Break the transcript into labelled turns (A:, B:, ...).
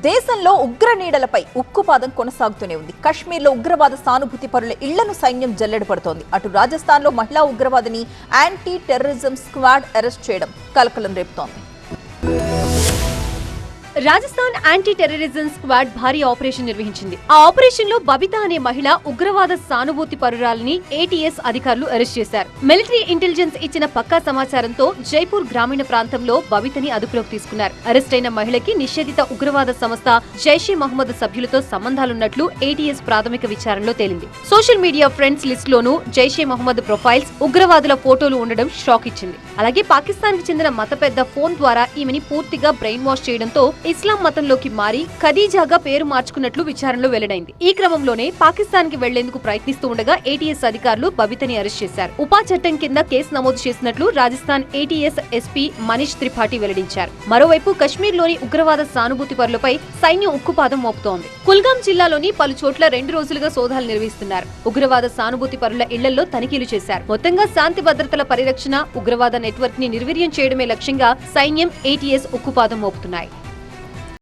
A: దేశంలో ఉగ్ర నీడలపై ఉక్కుపాదం కొనసాగుతూనే ఉంది. కశ్మీర్లో ఉగ్రవాద సానుభూతి పరుల ఇళ్లను సైన్యం జల్లెడ పడుతోంది. అటు రాజస్థాన్లో మహిళా ఉగ్రవాదిని యాంటీ టెర్రరిజం స్క్వాడ్ అరెస్ట్ చేయడం కలకలం రేపుతోంది.
B: రాజస్థాన్ యాంటీ టెర్రరిజం స్క్వాడ్ భారీ ఆపరేషన్ నిర్వహించింది. ఆ ఆపరేషన్ లో బబితా అనే మహిళ ఉగ్రవాద సానుభూతి పరురాలని ఏటీఎస్ అధికారులు అరెస్ట్ చేశారు. మిలిటరీ ఇంటెలిజెన్స్ ఇచ్చిన పక్కా సమాచారంతో జైపూర్ గ్రామీణ ప్రాంతంలో బబితని అదుపులోకి తీసుకున్నారు. అరెస్ట్ అయిన మహిళకి నిషేధిత ఉగ్రవాద సంస్థ జైషే మహమ్మద్ సభ్యులతో సంబంధాలున్నట్లు ఏటీఎస్ ప్రాథమిక విచారణలో తేలింది. సోషల్ మీడియా ఫ్రెండ్స్ లిస్ట్ లోనూ జైషే మహమ్మద్ ప్రొఫైల్స్, ఉగ్రవాదుల ఫోటోలు ఉండడం షాక్ ఇచ్చింది. అలాగే పాకిస్తాన్ కి చెందిన మత పెద్ద ఫోన్ ద్వారా ఈమెని పూర్తిగా బ్రెయిన్ వాష్ చేయడంతో ఇస్లాం మతంలోకి మారి ఖదీజాగా పేరు మార్చుకున్నట్లు విచారణలో వెల్లడైంది. ఈ క్రమంలోనే పాకిస్తాన్ కి వెళ్లేందుకు ప్రయత్నిస్తూ ఉండగా ఏటీఎస్ అధికారులు బబితని అరెస్ట్ చేశారు. ఉపా చట్టం కింద కేసు నమోదు చేసినట్లు రాజస్థాన్ ఏటీఎస్ ఎస్పీ మనీష్ త్రిపాఠి వెల్లడించారు. మరోవైపు కశ్మీర్లోని ఉగ్రవాద సానుభూతి పరులపై సైన్యం ఉక్కుపాదం మోపుతోంది. కుల్గాం జిల్లాలోని పలు చోట్ల 2 రోజులుగా సోదాలు నిర్వహిస్తున్నారు. ఉగ్రవాద సానుభూతి పరుల ఇళ్లలో తనిఖీలు చేశారు. మొత్తంగా శాంతి భద్రతల పరిరక్షణ, ఉగ్రవాద నెట్వర్క్ ని నిర్వీర్యం చేయడమే లక్ష్యంగా సైన్యం, ఏటీఎస్ ఉక్కుపాదం మోపుతున్నాయి.